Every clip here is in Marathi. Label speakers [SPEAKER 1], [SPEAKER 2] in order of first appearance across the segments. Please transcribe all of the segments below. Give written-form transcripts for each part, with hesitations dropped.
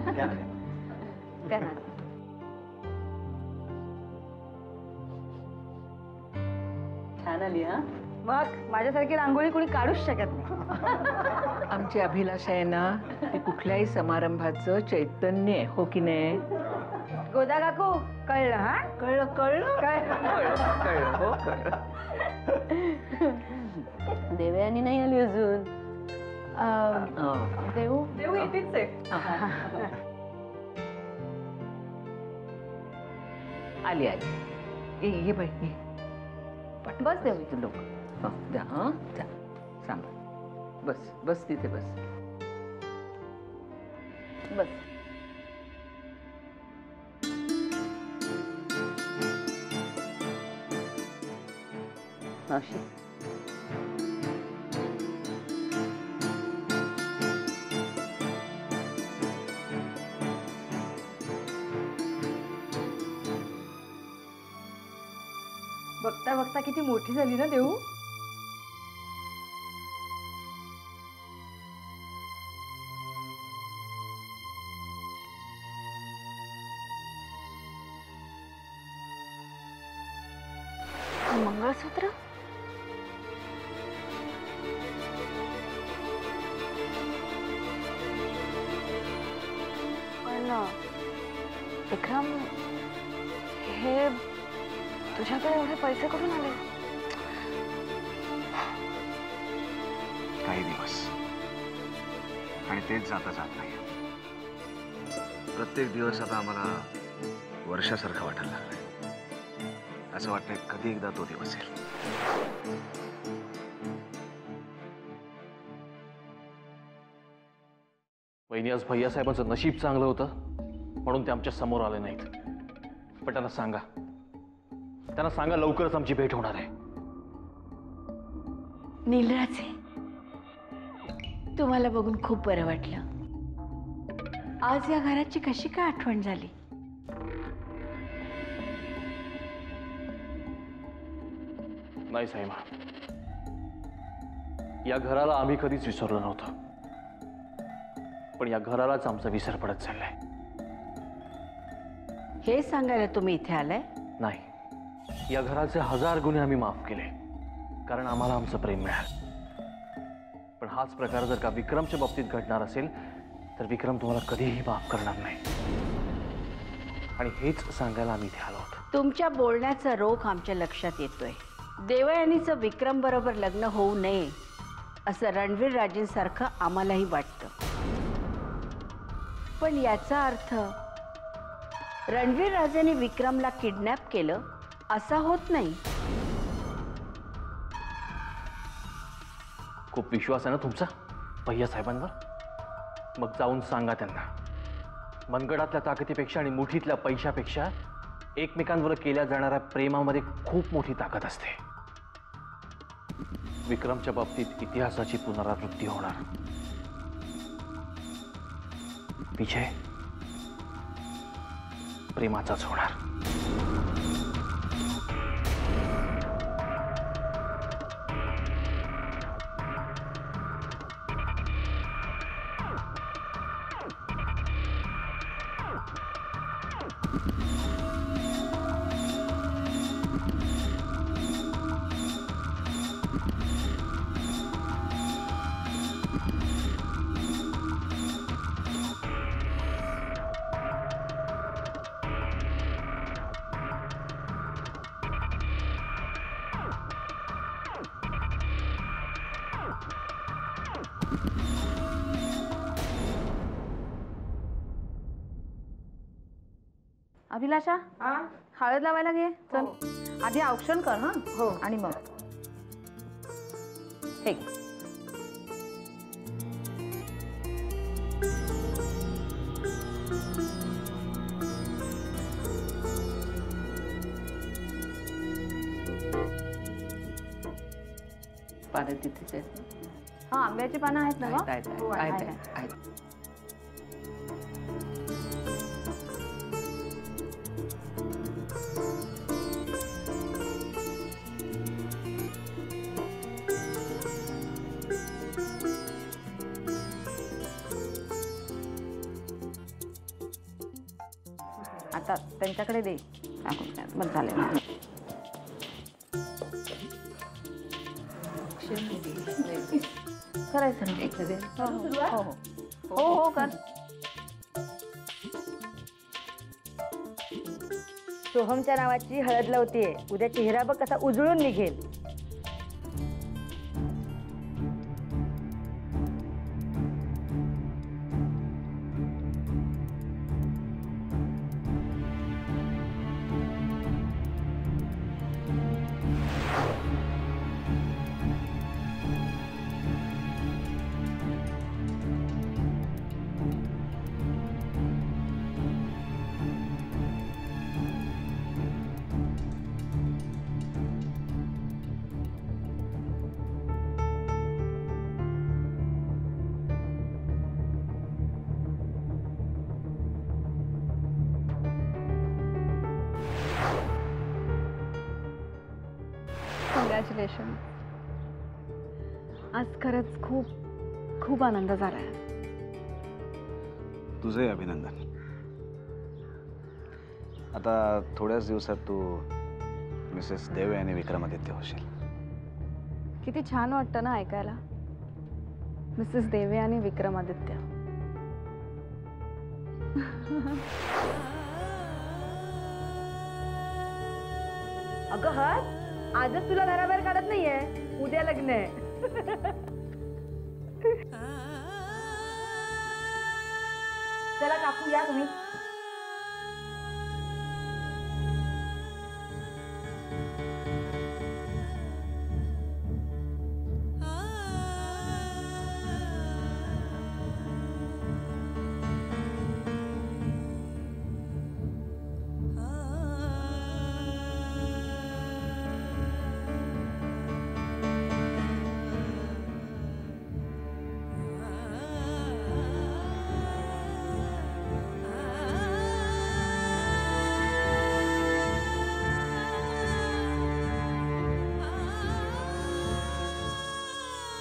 [SPEAKER 1] त्या ना
[SPEAKER 2] छान आली हा.
[SPEAKER 1] मग माझ्यासारखी रांगोळी कोणी काढूच शकत नाही.
[SPEAKER 3] आमची अभिलाषा आहे ना ती कुठल्याही समारंभाचं चैतन्य आहे, हो की नाही?
[SPEAKER 1] गोदा काकू कळलं हा?
[SPEAKER 3] कळलं कळलं
[SPEAKER 1] कळलं
[SPEAKER 3] कळलं हो कळलं.
[SPEAKER 2] देवयानी नाही आली अजून.
[SPEAKER 1] देऊ
[SPEAKER 3] देऊ येतेच आहे. आली आली ये बाई ये.
[SPEAKER 1] बस देऊ.
[SPEAKER 3] तू लोक जा हा जा सांग. बस बस तिथे बस
[SPEAKER 1] बस.
[SPEAKER 2] मावशी
[SPEAKER 1] बघता बघता किती मोठी झाली ना देऊ. मंगळसूत्र पण विक्रम हे तुझ्याकडे एवढे पैसे कुठून आले?
[SPEAKER 4] काही दिवस आणि तेच जाता जात नाही. प्रत्येक दिवस आता आम्हाला वर्षासारखा वाटायला लागलाय. असं वाटतंय कधी एकदा तो दिवस येईल.
[SPEAKER 5] वहिनी आज भैया साहेबांचं नशीब चांगलं होतं म्हणून ते आमच्या समोर आले नाहीत. पण त्यांना सांगा लवकरच आमची भेट होणार आहे.
[SPEAKER 6] नीलराजे, तुम्हाला बघून खूप बरं वाटलं. आज या घराची कशी काय आठवण झाली?
[SPEAKER 5] नाही साईमा, या घराला आम्ही कधीच विसरलो नव्हतो. पण या घरालाच आमचा विसर पडत चाललाय.
[SPEAKER 6] हे सांगायला तुम्ही इथे आलाय?
[SPEAKER 5] नाही, या घराचे 1000 गुन्हे आम्ही माफ केले कारण आम्हाला आमचं प्रेम मिळालं. पण हाच प्रकार जर का विक्रमच्या बाबतीत घडणार असेल तर विक्रम तुम्हाला कधीही माफ करणार नाही. आणि हेच सांगायला आम्ही इथे आलो होतो.
[SPEAKER 6] तुमच्या बोलण्याचा रोख आमच्या लक्षात येतोय. देवयानीचं विक्रम बरोबर लग्न होऊ नये असं रणवीर राजेंसारखं आम्हालाही वाटतं. पण याचा अर्थ रणवीर राजेने विक्रमला किडनॅप केलं असा होत नाही.
[SPEAKER 5] खूप विश्वास आहे ना तुमचा भैया साहेबांवर? मग जाऊन सांगा त्यांना, मनगडातल्या ताकदीपेक्षा आणि मुठीतल्या पैशापेक्षा एकमेकांवर केल्या जाणाऱ्या प्रेमामध्ये खूप मोठी ताकद असते. विक्रमच्या बाबतीत इतिहासाची पुनरावृत्ती होणार. विजय प्रेमाचाच होणार.
[SPEAKER 1] अभिलाषा, हळद लावायला घे. चल आधी औक्षण कर. हा हो. आणि मग हे
[SPEAKER 3] पानं तिथेच आहेत.
[SPEAKER 1] हा आंब्याची पानं आहेत ना?
[SPEAKER 3] आहेत.
[SPEAKER 1] आता त्यांच्याकडे दे. बरं चालेल. करायचं ना. हो हो हो हो कर.
[SPEAKER 7] सोहमच्या नावाची हळद लावतीये. उद्या चेहरा बघ कसा उजळून निघेल.
[SPEAKER 8] कॉंग्रॅच्युलेशन. आज खरंच खूप खूप आनंद झालाय.
[SPEAKER 4] तुझंही अभिनंदन. आता थोड्याच दिवसात तू मिसेस देवे आणि विक्रमादित्य होशील.
[SPEAKER 8] किती छान वाटतं ना ऐकायला. मिसेस देवे आणि विक्रमादित्य.
[SPEAKER 7] अगं हर आजच तुला घराबाहेर काढत नाहीये. उद्या लग्न आहे. चला काकू या तुम्ही.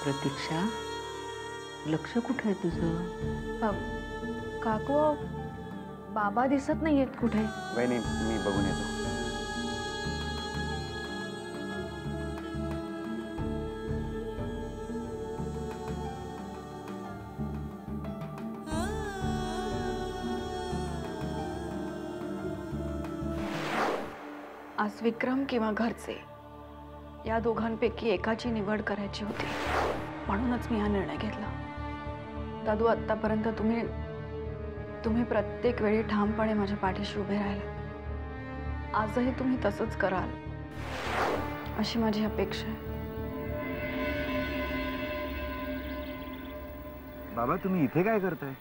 [SPEAKER 3] प्रतीक्षा, लक्ष कुठे आहे तुझं?
[SPEAKER 1] काकू बाबा दिसत नाहीयेत कुठे.
[SPEAKER 4] वहिनी मी बघून येतो.
[SPEAKER 8] आज विक्रम किंवा घरचे या दोघांपैकी एकाची निवड करायची होती. म्हणूनच मी हा निर्णय घेतला. दादू, आत्तापर्यंत तुम्ही प्रत्येक वेळी ठामपणे माझ्या पाठीशी उभे राहिलात. आजही तुम्ही तसंच कराल अशी माझी अपेक्षा आहे.
[SPEAKER 9] बाबा, तुम्ही इथे काय करताय?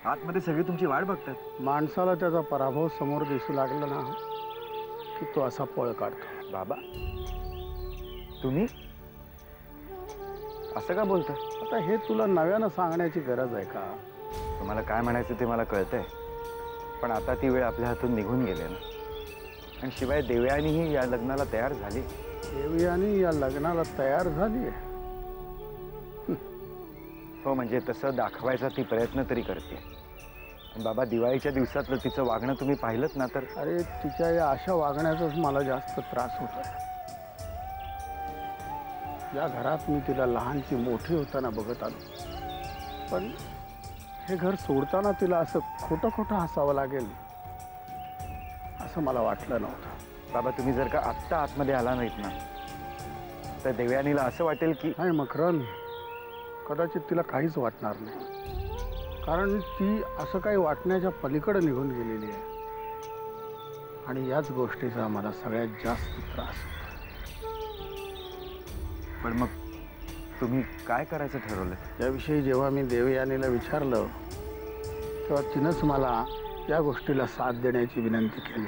[SPEAKER 9] आतमध्ये सगळी तुमची वाट बघतात.
[SPEAKER 10] माणसाला त्याचा पराभव समोर दिसू लागला ना की तो असा पळ काढतो.
[SPEAKER 9] बाबा, तुम्ही असं का बोलता?
[SPEAKER 10] आता हे तुला नव्यानं सांगण्याची गरज आहे का?
[SPEAKER 9] तुम्हाला काय म्हणायचं ते मला कळतंय, पण आता ती वेळ आपल्या हातून निघून गेली ना. आणि शिवाय देवयानीही या लग्नाला तयार झाली.
[SPEAKER 10] देवयानी या लग्नाला तयार झाली आहे?
[SPEAKER 9] हो, म्हणजे तसं दाखवायचा ती प्रयत्न तरी करते. बाबा, दिवाळीच्या दिवसातलं तिचं वागणं तुम्ही पाहिलंत ना तर.
[SPEAKER 10] अरे, तिच्या या अशा वागण्याचाच मला जास्त त्रास होत आहे. या घरात मी तिला लहानची मोठी होताना बघत आलो, पण हे घर सोडताना तिला असं खोटं खोटं हसावं लागेल असं मला वाटलं नव्हतं.
[SPEAKER 9] बाबा, तुम्ही जर का आत्ता आतमध्ये आला नाहीत ना तर देवयानीला असं वाटेल की
[SPEAKER 10] नाही मकरन, कदाचित तिला काहीच वाटणार नाही. कारण ती असं काही वाटण्याच्या पलीकडे निघून गेलेली आहे. आणि याच गोष्टीचा मला सगळ्यात जास्त त्रास होतो.
[SPEAKER 9] पण मग तुम्ही काय करायचं ठरवलं?
[SPEAKER 10] याविषयी जेव्हा मी देवयानीला विचारलं तेव्हा तिनंच मला या गोष्टीला साथ देण्याची विनंती केली.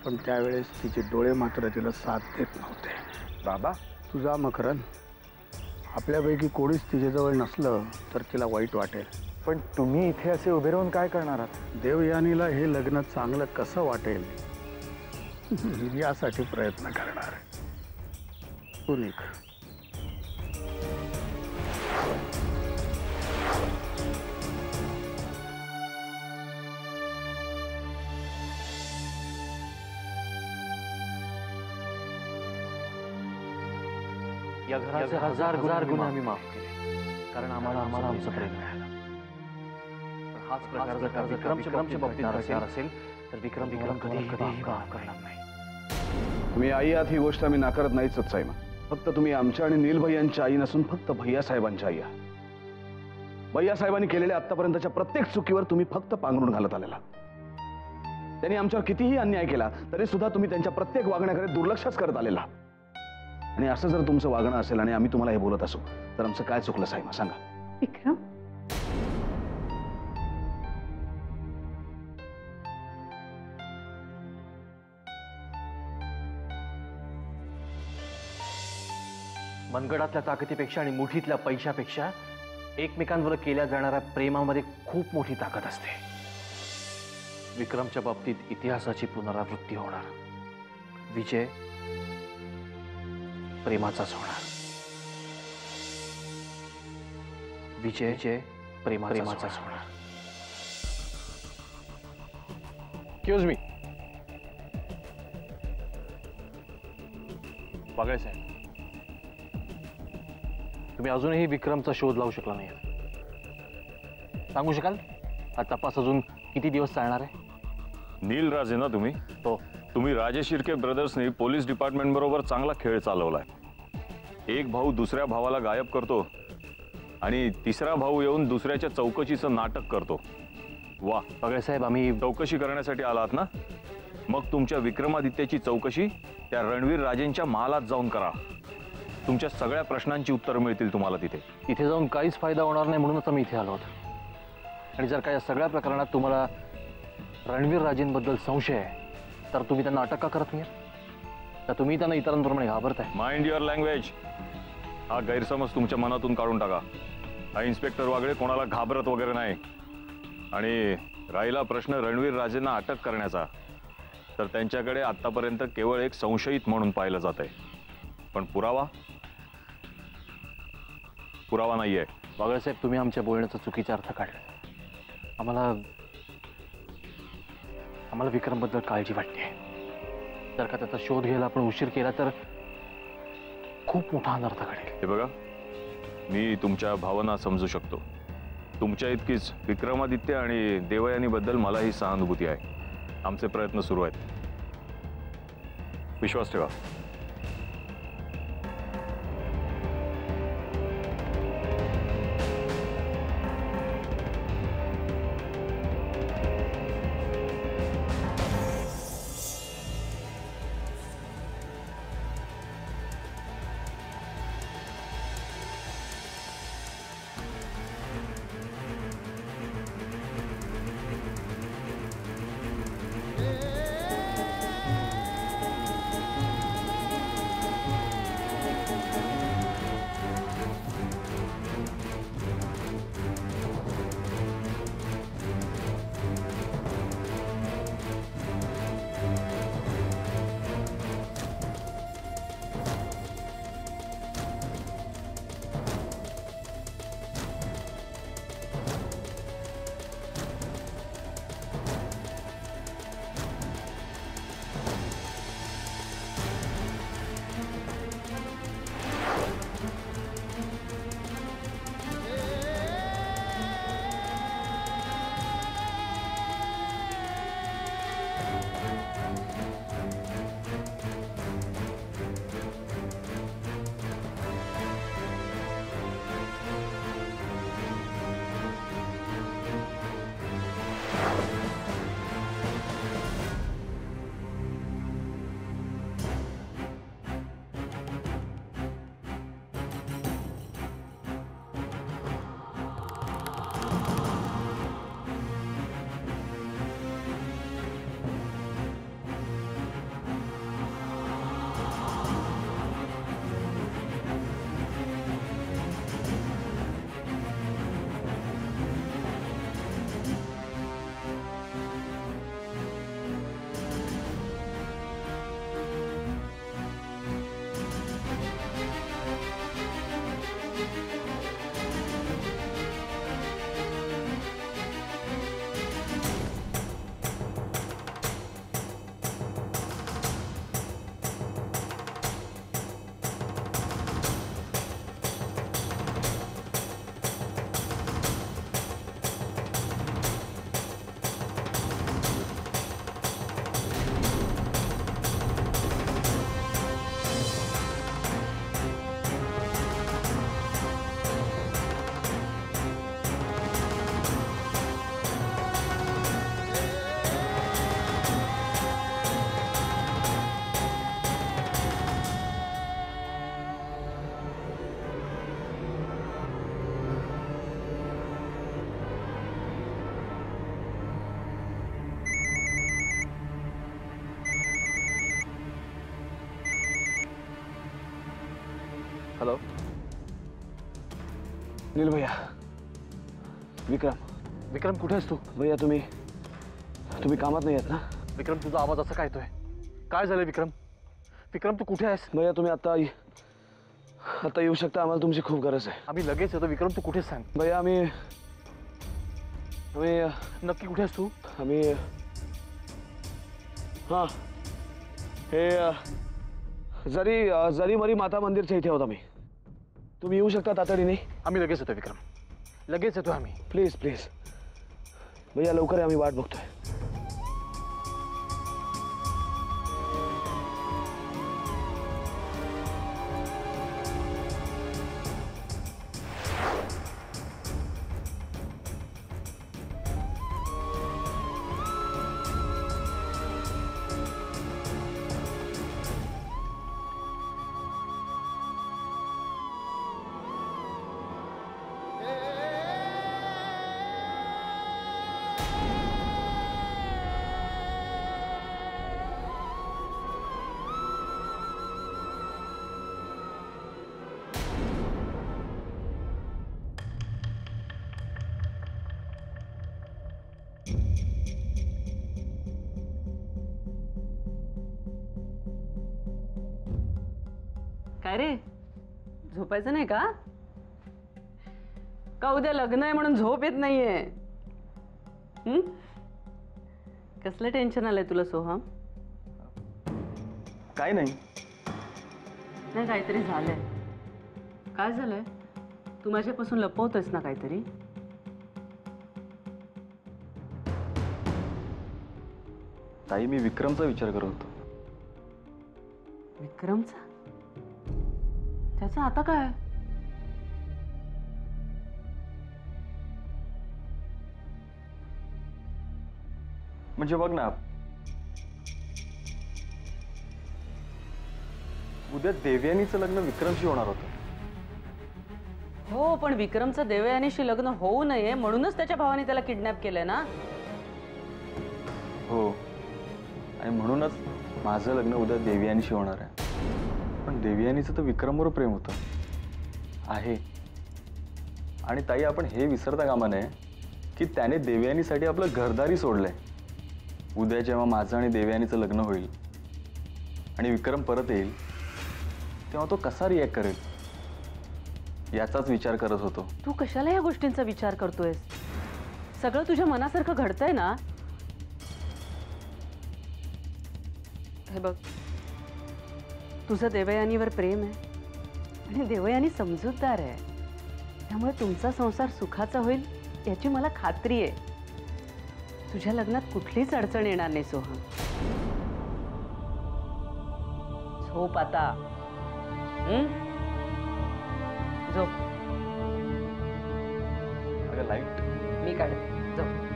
[SPEAKER 10] पण त्यावेळेस तिचे डोळे मात्र तिला साथ देत नव्हते.
[SPEAKER 9] बाबा,
[SPEAKER 10] तुझा मकरन, आपल्यापैकी कोणीच तिच्याजवळ नसलं तर तिला वाईट वाटेल.
[SPEAKER 9] पण तुम्ही इथे असे उभे राहून काय करणार आहात?
[SPEAKER 10] देवयानीला हे लग्न चांगलं कसं वाटेल यासाठी प्रयत्न करणार आहे. तू निघ.
[SPEAKER 5] या घराचे हजार गुन्हे आम्ही माफ केले कारण आम्हाला आमचं प्रेम मिळालं. पण हाच प्रकार जर का विक्रमच्या बाबतीत असेल तर विक्रम कधीही माफ करणार नाही.
[SPEAKER 4] तुम्ही आई आहात ही गोष्ट आम्ही नाकारत नाहीच साईमा. फक्त तुम्ही आमच्या आणि नील भैयांच्या आई नसून फक्त भैया साहेबांच्या आई आहात. भैया साहेबांनी केलेल्या आतापर्यंतच्या प्रत्येक चुकीवर तुम्ही फक्त पांघरून घालत आलेला. त्यांनी आमच्यावर कितीही अन्याय केला तरी सुद्धा तुम्ही त्यांच्या प्रत्येक वागण्याकडे दुर्लक्षच करत आलेला. आणि असं जर तुमचं वागणं असेल आणि आम्ही तुम्हाला हे बोलत असू तर आमचं काय चुकलं साईमा सांगा.
[SPEAKER 1] विक्रम
[SPEAKER 5] मनगडातल्या ताकदीपेक्षा आणि मुठीतल्या पैशापेक्षा एकमेकांवर केल्या जाणाऱ्या प्रेमामध्ये खूप मोठी ताकद असते. विक्रमच्या बाबतीत इतिहासाची पुनरावृत्ती होणार. विजय प्रेमाचाच होणार. विजय प्रेमाचाच होणार. एक्सक्यूज मी बागळे साहेब, तुम्ही अजूनही विक्रमचा शोध लावू शकला नाही. सांगू शकाल हा तपास अजून किती दिवस चालणार आहे?
[SPEAKER 11] नील राजे ना तुम्ही?
[SPEAKER 5] हो.
[SPEAKER 11] तुम्ही राजे शिर्के ब्रदर्सनी पोलीस डिपार्टमेंट बरोबर चांगला खेळ चालवलाय. एक भाऊ दुसऱ्या भावाला गायब करतो आणि तिसरा भाऊ येऊन दुसऱ्याच्या चौकशीचं नाटक करतो. वा
[SPEAKER 5] बागळे साहेब, आम्ही
[SPEAKER 11] चौकशी करण्यासाठी आलात ना? मग तुमच्या विक्रमादित्याची चौकशी त्या रणवीर राजेंच्या महालात जाऊन करा. तुमच्या सगळ्या प्रश्नांची उत्तरं मिळतील तुम्हाला तिथे.
[SPEAKER 5] इथे जाऊन काहीच फायदा होणार नाही म्हणूनच आम्ही इथे आलो आहोत. आणि जर का या सगळ्या प्रकरणात तुम्हाला रणवीर राजेंबद्दल संशय आहे तर तुम्ही त्यांना अटक का करत नाही? तर तुम्ही त्यांना इतरांप्रमाणे घाबरताय.
[SPEAKER 11] Mind your language. हा गैरसमज तुमच्या मनातून काढून टाका. हा इन्स्पेक्टर वागळे कोणाला घाबरत वगैरे नाही. आणि राहिला प्रश्न रणवीर राजेंना अटक करण्याचा, तर त्यांच्याकडे आतापर्यंत केवळ एक संशयित म्हणून पाहिलं जात आहे. पण पुरावा नाहीये.
[SPEAKER 5] बागळे साहेब, तुम्ही आमच्या बोलण्याचा चुकीचा अर्थ काढला. आम्हाला विक्रमबद्दल काळजी वाटते. जर का त्याचा शोध घ्यायला आपण उशीर केला तर खूप मोठा अनर्थ घडेल.
[SPEAKER 11] हे बघा, मी तुमच्या भावना समजू शकतो. तुमच्या इतकीच विक्रमादित्य आणि देवयानीबद्दल मलाही सहानुभूती आहे. आमचे प्रयत्न सुरू आहेत. विश्वास ठेवा.
[SPEAKER 5] हॅलो
[SPEAKER 4] नील भैया, विक्रम.
[SPEAKER 5] विक्रम कुठे आहेस तू?
[SPEAKER 4] भैया तुम्ही कामात नाही आहेत ना?
[SPEAKER 5] विक्रम तुझा आवाज असा काय येतोय? काय झालंय विक्रम? विक्रम तू कुठे आहेस?
[SPEAKER 4] भैया तुम्ही आता येऊ शकता, आम्हाला तुमची खूप गरज आहे.
[SPEAKER 5] आम्ही लगेच येतो. विक्रम तू कुठे सांग.
[SPEAKER 4] भैया आम्ही
[SPEAKER 5] नक्की कुठे आहेस तू?
[SPEAKER 4] आम्ही हां हे जरी मरी माता मंदिरच्या इथे होता मी. तुम्ही येऊ शकता तातडीने?
[SPEAKER 5] आम्ही लगेच येतो विक्रम, लगेच येतो आम्ही.
[SPEAKER 4] प्लीज प्लीज भैया लवकर आहे, आम्ही वाट बघतोय.
[SPEAKER 2] काय रे, झोपायचं नाही का? का उद्या लग्न आहे म्हणून झोप येत नाहीये? कसलं टेन्शन आलंय तुला सोहम?
[SPEAKER 5] काय नाही.
[SPEAKER 2] नाही काहीतरी झालंय. काय झालंय? तू माझ्यापासून लपवतोयस ना काहीतरी?
[SPEAKER 5] ताई मी विक्रमचा विचार करत होतो.
[SPEAKER 2] विक्रमचा? त्याचं आता काय?
[SPEAKER 5] म्हणजे बघ ना, उद्या देवयानीचं लग्न विक्रमशी होणार होतं.
[SPEAKER 2] हो, पण विक्रमचं देवयानीशी लग्न होऊ नये म्हणूनच त्याच्या भावाने त्याला किडनॅप केलंय ना?
[SPEAKER 5] हो, आणि म्हणूनच माझं लग्न उद्या देवयानीशी होणार आहे. पण देवयानीचं तर विक्रमवर प्रेम होतं आहे. आणि ताई आपण हे विसरता कामा नये की त्याने देवयानीसाठी आपलं घरदारी सोडलंय. उद्या जेव्हा माझं आणि देवयानीचं लग्न होईल आणि विक्रम परत येईल तेव्हा तो कसा रिॲक्ट करेल याचाच विचार करत होतो.
[SPEAKER 2] तू कशाला या गोष्टींचा विचार करतोयस? सगळं तुझ्या मनासारखं घडतंय ना? हे बघ, तुझं देवयानीवर प्रेम आहे आणि देवयानी समजूतदार आहे. त्यामुळे तुमचा संसार सुखाचा होईल याची मला खात्री आहे. तुझ्या लग्नात कुठलीच अडचण येणार नाही सोहम. झोप आता. झोप.
[SPEAKER 5] अगं लाईट
[SPEAKER 2] मी काढते. झोप.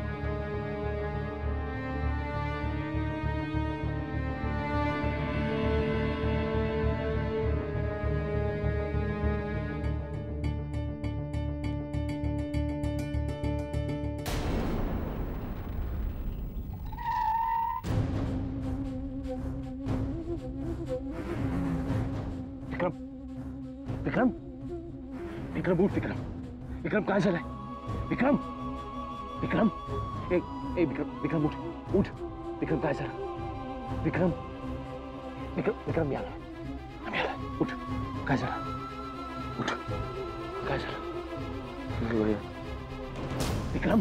[SPEAKER 4] विक्रम विक्रम उठ. विक्रम विक्रम काय झालंय? विक्रम विक्रम विक्रम उठ उठ. विक्रम काय झालं? विक्रम विक्रम विक्रम मी आला. उठ. काय झालं? उठ. काय झालं? विक्रम